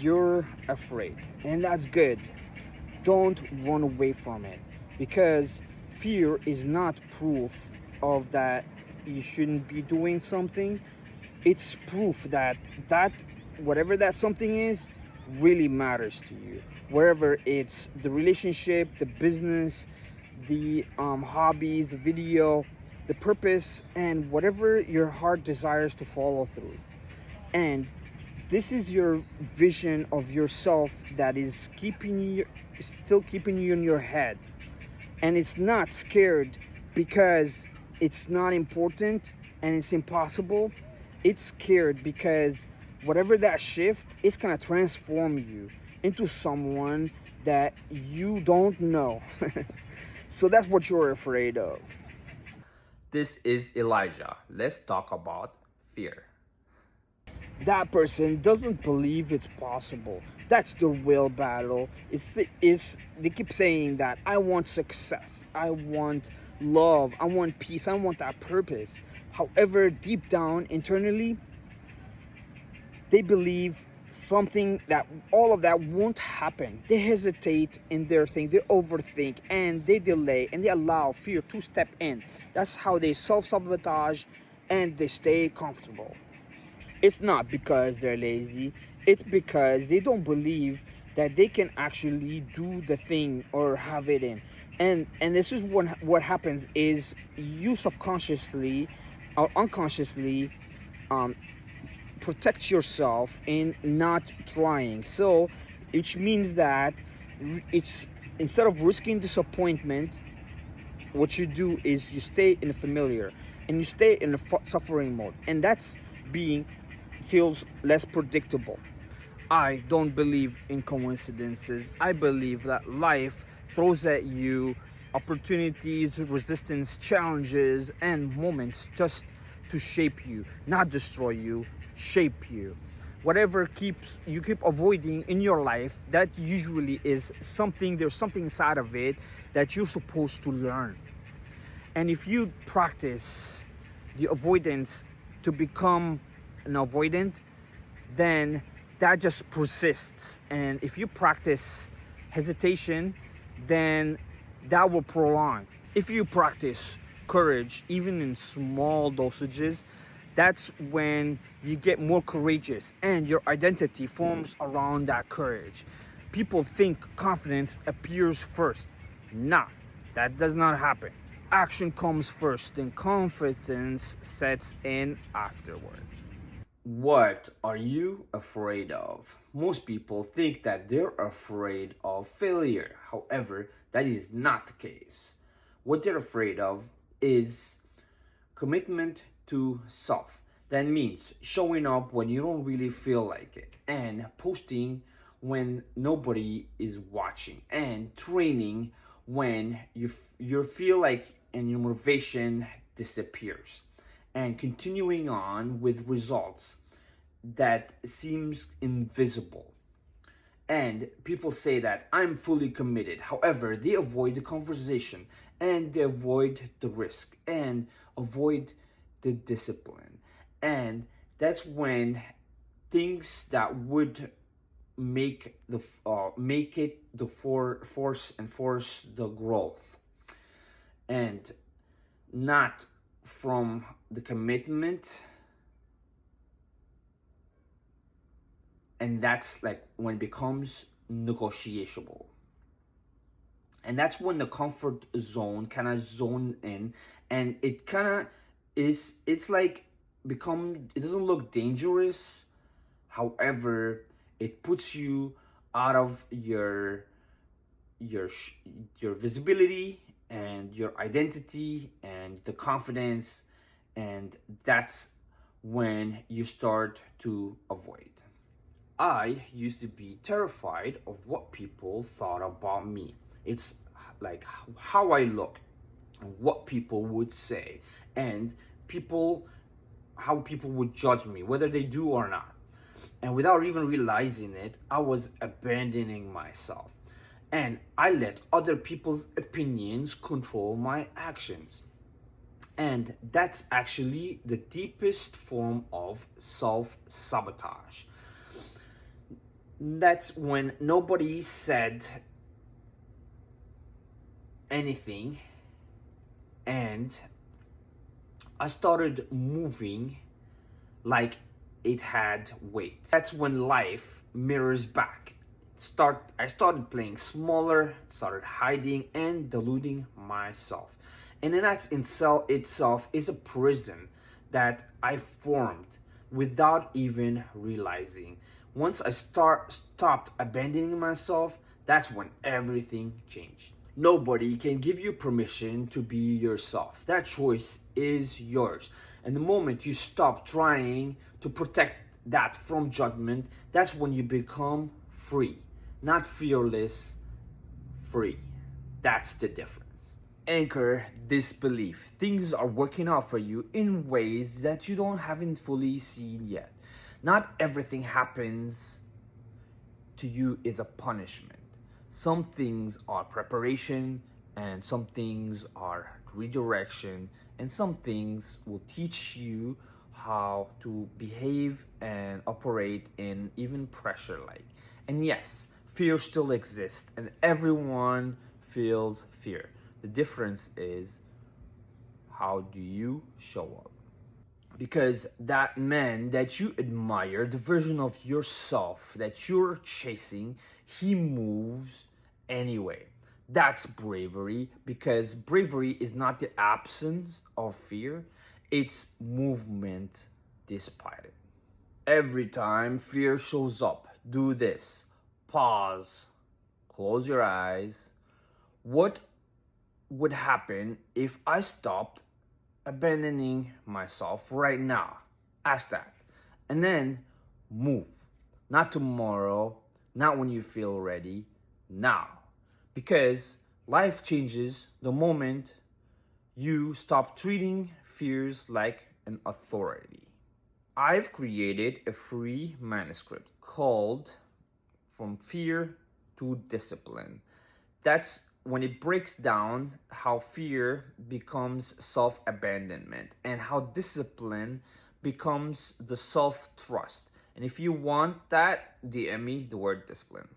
you're afraid, and that's good. Don't run away from it, because fear is not proof of that you shouldn't be doing something. It's proof that that whatever that something is really matters to you. Wherever it's the relationship, the business, the hobbies, the video, the purpose, and whatever your heart desires to follow through. And this is your vision of yourself that is keeping you, still keeping you in your head. And it's not scared because it's not important and it's impossible. It's scared because whatever that shift, it's gonna transform you into someone that you don't know. So that's what you're afraid of. This is Elijah. Let's talk about fear. That person doesn't believe it's possible. That's the real battle. Is they keep saying that I want success, I want love, I want peace, I want that purpose. However, deep down internally, they believe something that all of that won't happen. They hesitate in their thing, they overthink, and they delay, and they allow fear to step in. That's how they self-sabotage and they stay comfortable. It's not because they're lazy, it's because they don't believe that they can actually do the thing or have it in. And this is what happens is you subconsciously or unconsciously um, protect yourself in not trying. So which means that it's instead of risking disappointment, what you do is you stay in the familiar and you stay in the suffering mode, and that's being feels less predictable. I don't believe in coincidences. I believe that life throws at you opportunities, resistance, challenges, and moments just to shape you, not destroy you, shape you. Whatever keeps you keep avoiding in your life, that usually is something, there's something inside of it that you're supposed to learn. And if you practice the avoidance to become an avoidant, then that just persists. And if you practice hesitation, then that will prolong. If you practice courage, even in small dosages, that's when you get more courageous and your identity forms around that courage. People think confidence appears first. Nah, that does not happen. Action comes first, then confidence sets in afterwards. What are you afraid of? Most people think that they're afraid of failure. However, that is not the case. What they're afraid of is commitment to self. That means showing up when you don't really feel like it, and posting when nobody is watching, and training when you feel like and your motivation disappears, and continuing on with results that seems invisible. And people say that I'm fully committed. However, they avoid the conversation and they avoid the risk and avoid the discipline. And that's when things that would make it the force the growth, and not from the commitment. And that's like when it becomes negotiable, and that's when the comfort zone kind of zone in, and it kind of is, it's like become, it doesn't look dangerous. However, it puts you out of your your visibility and your identity and the confidence, and that's when you start to avoid. I used to be terrified of what people thought about me. It's like how I look, what people would say, and people, how people would judge me, whether they do or not. And without even realizing it, I was abandoning myself. And I let other people's opinions control my actions. And that's actually the deepest form of self sabotage. That's when nobody said anything, and I started moving like it had weight. That's when life mirrors back. I started playing smaller, started hiding and diluting myself. And then that in itself is a prison that I formed without even realizing. Once I stopped abandoning myself, that's when everything changed. Nobody can give you permission to be yourself. That choice is yours. And the moment you stop trying to protect that from judgment, that's when you become free. Not fearless, free. That's the difference. Anchor this belief. Things are working out for you in ways that you haven't fully seen yet. Not everything happens to you is a punishment. Some things are preparation, and some things are redirection, and some things will teach you how to behave and operate in even pressure like. And yes, fear still exists, and everyone feels fear. The difference is, how do you show up? Because that man that you admire, the version of yourself that you're chasing, he moves anyway. That's bravery, because bravery is not the absence of fear, it's movement despite it. Every time fear shows up, do this. Pause, close your eyes. What would happen if I stopped abandoning myself right now? Ask that. And then move. Not tomorrow, not when you feel ready, now. Because life changes the moment you stop treating fears like an authority. I've created a free manuscript called From Fear to Discipline. That's when it breaks down how fear becomes self-abandonment and how discipline becomes the self-trust. And if you want that, DM me the word discipline.